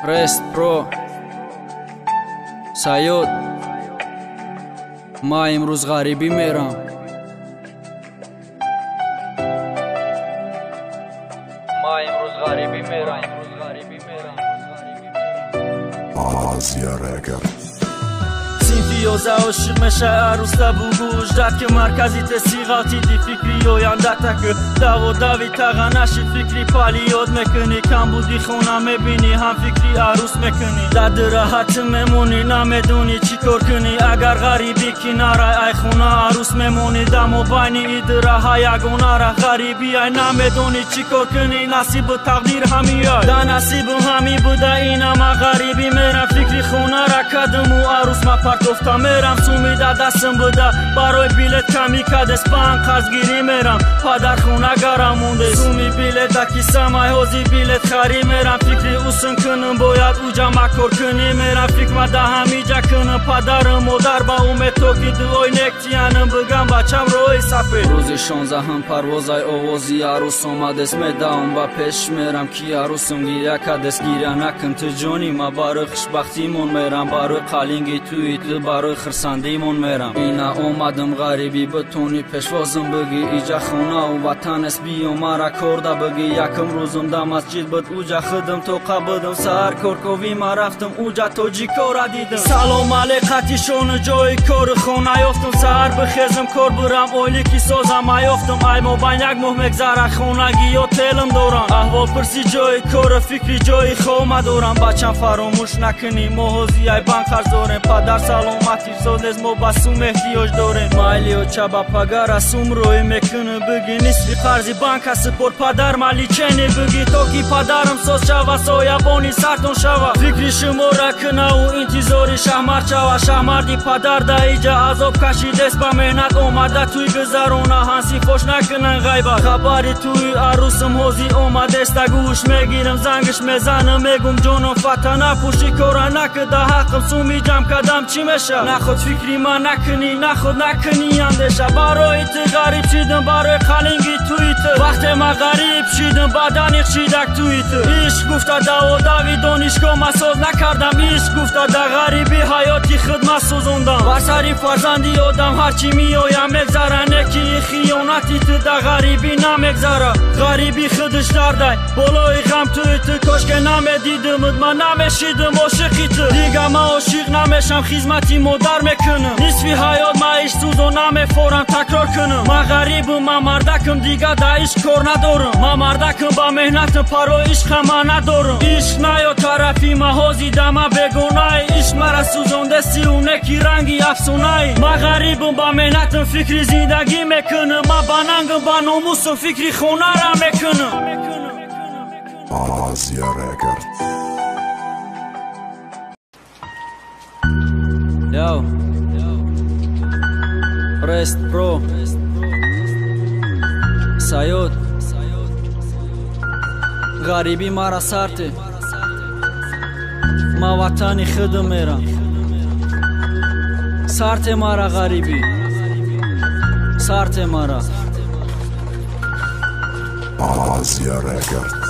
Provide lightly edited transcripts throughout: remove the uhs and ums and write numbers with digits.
Rest Pro Sayod ما امروز غریبی میرم آزیا رگر سینفیوزا عاشق میشه عروس بگوش داد که مرکزی تسیغاتی دی فکری آینده تک دو داوی تغنشی فکری پالیود میکنی کم بودی خونه میبینی هم فکری عروس میکنی داد راحت میمونی نمیدونی چی کار کنی اگر غریبی کناره ای خونه عروس میمونی دمو بینی ایدرها یگونه را غریبی ای نمیدونی چی کار کنی نصیب تقدیر همی دا نصیب همی بوده اینم غریبی میرم فکری خونه را کدم و عروس ما پرتفتا میرم سومیده دستم بوده برای بیلت کمی کد اسپان قرضگیری میرم پدر خونه گرم مونده سومی بیلت دکی سمای حوزی بیلت خری میرم فکری اوسن کنم باید اوجا مکر کنی میرم فکر مده همیجا کنم پدرم مادر با اومد تو که دوای نکتیانم بگم بچم روی صفه روزی 16 هم پروازای آوازی عروس اومد اسم داون با پیش میرم کی عروسم گیره کدس گیره نکن تو جونی ما برای خوشبختیمون میرم برای قالینگی تویت برای خرسندیمون میرم اینا اومدم غریبی بتونی پشوازم بگی ایجا خونه و وطن اس بیو مرا کرده بگی یکم روزم دا مسجد بود اوجا خدم تو قبدم سهر کرکوی ما رفتم اوجا توجی کورا دیدم سلام علیکتی شون جای کور خونه یافتم سهر بخیزم کور برم اویلی کی سازم ایافتم ای موبین یک ماه مگذره خونگی و تلم دوران احوال پرسی جای کور فکری جای خوما دورم بچم فراموش نکنی موهوزی ای بانک خرز دورم پدر سلامتی سودز مو بسوم احتیاج دورم مایلی و چبا پگر اسوم روی میکنه بگی نصفی قرضی بانک سپور پدر مالی چنی بگی تو کی پدرم سوز شوا سویابونی سرتون شوا فکری شما رکنه و انتظاری شهمر چوا شهمردی پدر دا ایجا عذاب کشی دست با مهنت اومده توی گذرونه هنسی فوش نکنن غیبه خبری توی عروسم حوزی اومده است گوش میگیرم زنگش میزنم میگم جونم فتنه پوشی کورا نکده حقم سومی جمع کدم چی میشه نخود فکری من نکنی نخود نکنی اندشه برای تو غریب شیدم برای قلنگی تویت وقتی ما غریب شیدم بدنی خشیدک تویت عشق گفته دا و داوی دانشگاه مساز نکردم عشق گفته دا غریبی حیاتی خود مسوزوندم ورسری فرزندی آدم هرچی میایم مگذره نکی خیانتی تو دا غریبی نمگذره غریبی خودش درده بالای غم تویت کاش که نمیدیدمت من نمیشیدم عاشقی تو دیگه ما عاشق نمیشم خدمتی مادر میکنم نصفی حیات ما ایش سوزو نمیفورم تکرار کنم ما غریبم ما مردکم دیگه دا عشق کار ندارم ما مردکم با مهنتم پرو عشق ما ندارم عشق نیا طرفی ما حوزی دما بگونای عشق مرا سوزونده سیونه کی رنگی افسونای ما غریبم با مهنتم فکری زندگی میکنم ما باننگم با ناموسم فکری خونه را میکنم آزیا رگر Yo Rest Pro Sayod غریبی مرا سرته ما وطنی خودم میرم سرته مرا غریبی سرته مرا آزیا رگر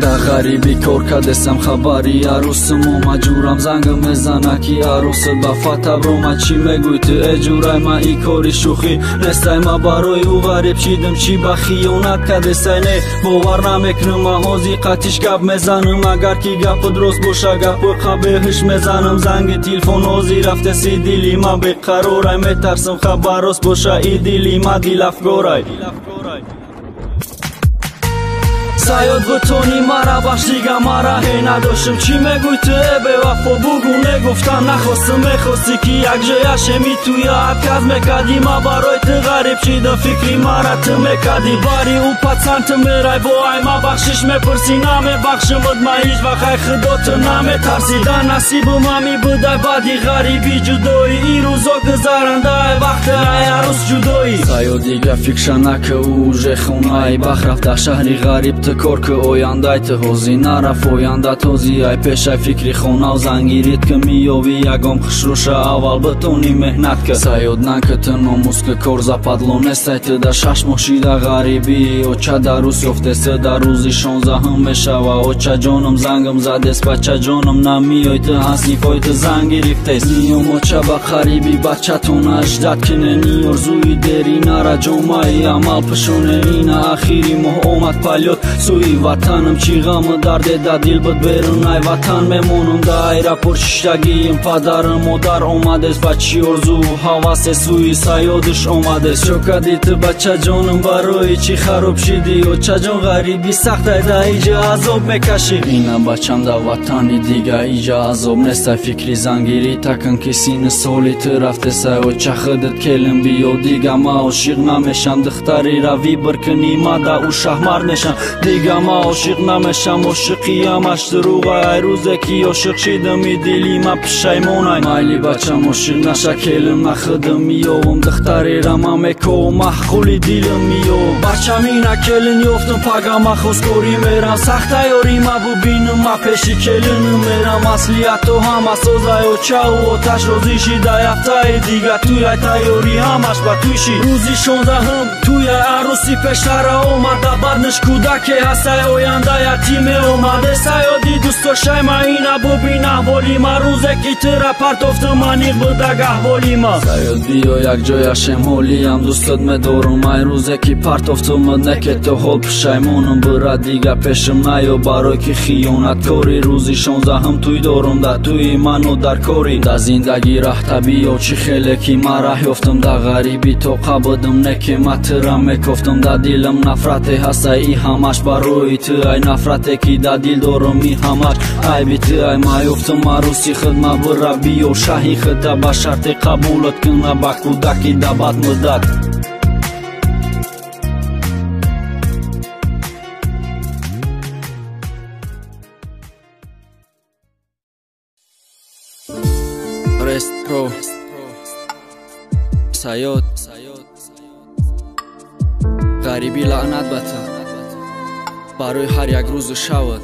دا غریبی کور کدستم خبری عروسم و مجورم زنگ میزنه کی عروس با فتا بروما چی میگوی تو اجورای ما ای کوری شوخی نستای ما برای او غریب شیدم چی با خیانت کدستای نه باور نمیکنم حوزی قطیش گپ میزنم اگر کی گپ درست باشه گپ قبیحش میزنم زنگ تلفن حوزی رفته سی دیلی ما بیقرارای میترسم خبر راست باشه ای دیلی ما دیل افگارای سایاد بتونی مرا باش دیگه مرا هی نداشتم چی میگوی تو به وفا بگو نگفتم نخواستم میخواستی که یک جایش می توی عکاز میکدی ما برای تو غریب شیدم فکری مرا تو میکدی باری او پسند میرای با ای ما بخشش میپرسی نمیبخشم بود ما هیچ وقت خدا تو نمیترسی در نصیبم همی بوده بعدی غریبی جدایی ای روزا گذرنده وقت ای عروس جدایی سایاد دیگه فکر نکه او خونه ای بخ رفته شهری غریب کار که آینده ت حوزی نرف آینده توزی ای پیش فکری خونه و زنگیریت که میاوی یگام خوش روشه اول بتونی مهنت که سایاد نکه ناموس که کار زپد لونستای دا شش مخشیدا غریبی اوچا داروس یفته دا روزی 16 میشوا اوچا جانم زنگم زدس بچه جانم نمیای تو هستی فایت زنگی ریفتس نیوم اوچا با غریبی بچه تون اجداد کنه نی ارزوی دری نارا جمعی عمل پشونه اینا اخیری ماه اومد پالیوت سوی وطنم چی غم درد دا دیل بد بیرون ای وطن میمونم دا ایرپورت شگیم پدرم مادر اومدس بچی ارزو حواس سوی سایادش اومدس شکدیت بچه جانم برای چی خراب شدی اوچا جان غریبی سخت دا ایجا عذاب میکشی اینا بچم دا وطنی دیگه ایجا عذاب نستا فکری زنگیری تکن کسی نسولی تو رفته سای اوچا خودت کلم بیو دیگه ما عاشق نمیشم دختری روی برکنی ما دا او شهمر نشم دیگه ما عاشق نمیشم عاشقی همش دروغه ای روزه کی عاشق شدمی دلی ما پشیمونای مایلی بچم عاشق نشه کلم نخدم میوم دختری رما میکو محخولی دیلم میو بچم اینا کلن یفتم پاگا ما خوزکوری میرم سخته یاری ما ببینم ما پیشی کلن میرم اصلیت تو همه سوزای و چاو و تش روزیشی دا یفتای دیگه توی تایوری همش با تویشی روزی 16 توی عروسی پشتره اومده بدنش کودک هسته اوینده یتیم اومده سیادی دوستاشای ما اینا ببین احوالی ما روزه کی تره پرتفتم منیق بودگ احوالی ما سیاد بیا یک جای شمالی هم دوستت میدارم ای روزه کی پرتفتم نکه تو حال پشیمونم برا دیگه پیشم نیا برای که خیانت کاری روزی 16 توی دارم در توی منو در کاری در زندگی راه بیا چی خیلی کی ما راه یفتم در غریبی تو قبودم نکه ما ترم میکفتم در دیلم نفرت هست ای همش برای تو ای نفرت کی در دیل دارم ای همش ای بی تو ای ما یفتم عروسی خود ما برا بیا شاهی خود با شرط قبولت کنه با کودکی در بد مدت رست پرو سیاد غریبی لعنت بته برای هر یک روز شود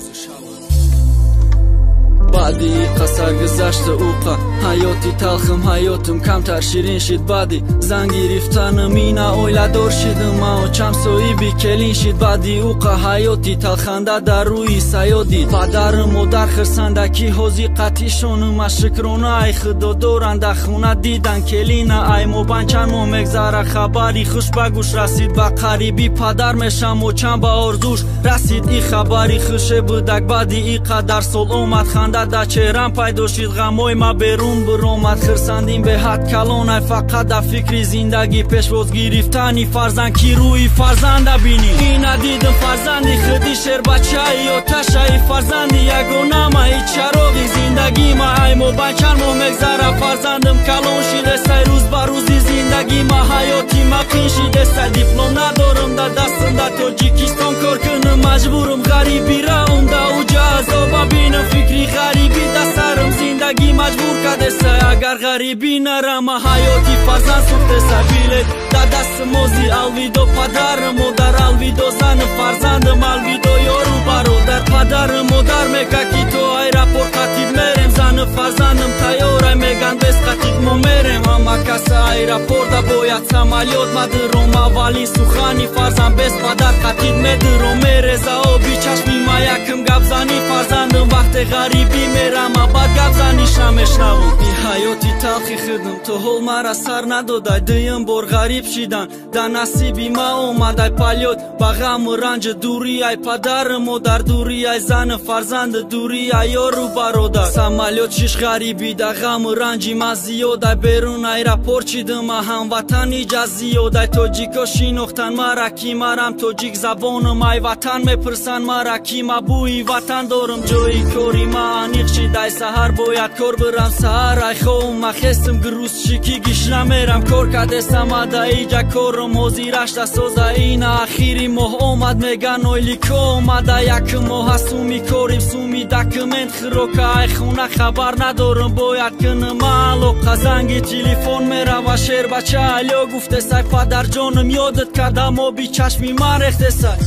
بعدی قصر گذشت اوقا حیاتی تلخم حیاتم کمتر شیرین شید بعدی زنگی ریفتنم اینا اویلا دور شیدم و چم سوی بی کلین شید بعدی اوقا حیاتی تلخنده در روی سیادی پدرم و در خرسندکی حوزی قطی شونم اشکرونه ای خدا دورن در خونه دیدن کلینه ای موبنچن مو مگذره خبری خوش بگوش رسید با قریبی پدر میشم و چم با ارزوش رسید ای خبری خوشه بودک بعدی ای قدر سال اومد خنده در چهرم پیدا شد غمای ما بیرون برآمد خرسندیم به حد کلان فقط در فکری زندگی پیشواز گرفتنی فرزند کی روی فرزند بینی اینا دیدم فرزندی خودی شیر بچه ای آتش ای فرزندی یگانه ما ای چراغی زندگی ما ای موبنچن مو مگذره فرزندم کلان شده سی روز بر روزی زندگی ما حیاتی ما قین شده سی دیپلم ندارم در دستم در تاجیکستان کار کنم مجبورم غریبی را اونده اوجا عذاب بینم فکری غریبی دسترم زندگی مجبور کرده سه اگر غریبی نرم حیاتی فرزند سوخته سبیله در دست موزی الویدو پدر مادر الویدو زن فرزندم الویدو یارو برادر پدر مادر میگه کی تو ایرپورت قطیب میرم زن فرزندم تیاره میگن بس قطیب ما میرم اما کس ایرپورت باید سمالیات مدرم اولی سخانی فرزند بس پدر قطیب میدرم میره زعابی چشمی ما یکم گب زنی فرزندم وقت غریبی میرم بعد گپ زنیشم میشنوم این حیاتی تلخی خودم تو حال مرا سر ندادای دیم بار غریب شیدن در نصیبی ما اومدای پالیوت با غم و رنج دوری ای پدر مادر دوری ای زن فرزند دوری ای یارو برادر سمالیوت شش غریبی در غم و رنجی ما زیادای بیرون ایرپورت چیدم هموطنی جزیادای تاجیکا شینختن مرا کی مرم تاجیک زبانم ای وطن میپرسن مرا کی ما بوی وطن دارم جایی کاری ما انیق شیدای سهر باید کار برم سهر ای خوام ما خستم گروز شکی گیش نمیرم کار کدستم ادا ایجا کارم حضیرش دا سازا اینا اخیری ماه اومد میگن اویلی که اومده یک ماه هستومی کاریم سومی دکمنت خروکه ای خونه خبر ندارم باید کنم علاقه زنگی تلیفون میرم و شیر بچه علیا گفته سای پدر جانم یادت کردم و بی چشمی من رخته سای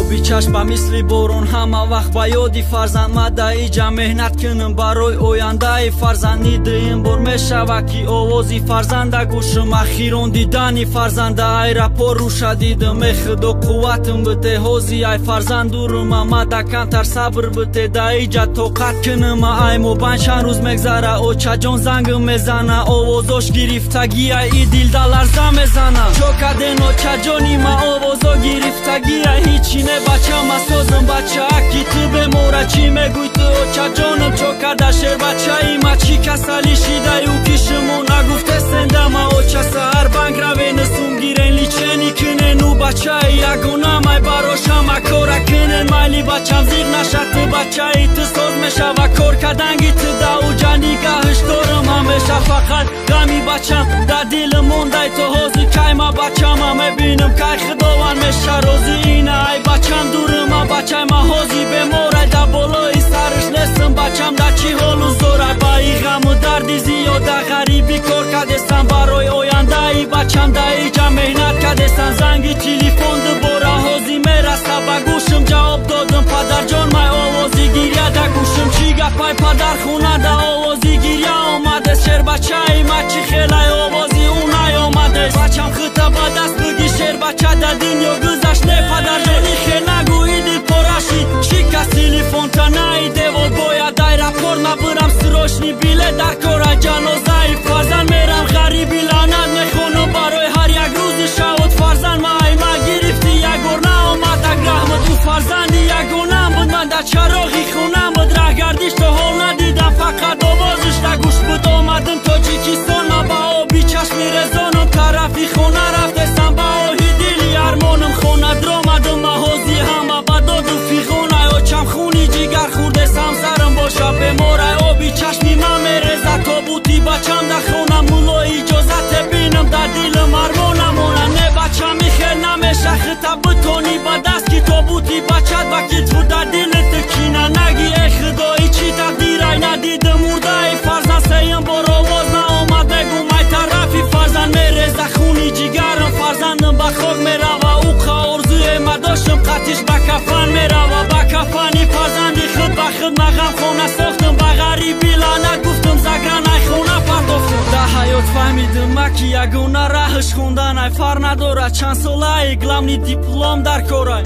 оби чашма мисли борон ҳама вақт ба ёди фарзанд мадаи ҷа меҳнат кунам барои ояндаи фарзанд нидиим бор мешава ки овози фарзанда гӯшам ахирон дидани фарзанда айрапо руша дидам э худо қувватам бите ҳози ай фарзанд дурума мада камтар сабр бите даи ҷа тоқат кунама ай мобайн чанд рӯз мегзара очаҷон зангам мезана овозош гирифтагӣ ай и дилда ларза мезана чокаден очаҷони ма овозо гирифтагӣ ай ҳичи не бачама созам бачааки ту бемора чӣ мегӯй ту очаҷонам чокада шер бачаи ма чӣ касали шидаю ки шумо нагуфте сендама оча саҳар банк равенасум гирен личени кунен у бачаи ягонамай барошама кора кунен майли бачам зиқ нашад ту бачаи ту соз мешава кор каданги ту дау ҷа нигаҳш дорам ҳамеша фақат ғами бачам дар дилам мондай то ҳозир кай ма бачама мебинам кай худованд меша розӣ ина ай бачам дурама бачай ма ҳозир беморай дар болои сараш нестам бачам дар чӣ ҳолу зорай ба и ғаму дарди зиёда ғарибӣ кор кардесам барои ояндаи бачам даи ҷа меҳнат кардесам занги телефон дубора ҳозир мераса ба гӯшам ҷавоб додам падарҷон май овози гиря да гӯшам чӣ гапай падар хонада овози гиря омадест шер бачаи ма чӣ хелай овози ӯ наёмадест бачам хӯта ба даст биги шер бача да дунё гузашт не падарҷони хел нагӯи дил пора шид шикаст телефон танаи девор бояд айрапорт набурам срочни билет дар кора ҷанозаи фарзанд мерам ғариби лаънат мехонам барои ҳар як рӯзи шавот фарзанд ма ай ма гирифти ягор наомад аграҳмат ӯ фарзанди ягонам буд ман дар чароғи хонам буд раҳгардиш то ҳол надидам фақат овозиш да гӯш буд омадам тоҷикистон ма ба оби чашми резонам тарафи хона рафтесам ба оҳи дили армонам хона дромадам ма ҳози ҳама ба доду фиғонай очам хуни ҷигар хӯрдесам зарам боша беморай оби чашми ман мереза тобути бачам дар хона мулло иҷозате бинам дар дилам армонам она не бачам ихел намеша хита битони ба даст ки тобути бачат ба китфу дар дилит кина наги э худои чӣ тақдирай надидам мурдаи фарзанд сеям бор овоз наомад мегум ай тарафи фарзанд мереза хуни ҷигарам фарзандам ба хок мерава уқа орзуе ма доштам қатиш ба кафан мерава ба кафани фарзанди худ ба худ ма ғамхона сохтам ба ғариби лаънат гуфтам загран ай хона партофтам дар ҳаёт фаҳмидам ма ки ягона раҳш хондан ай фарқ надорад чанд солаи главни диплом дар корай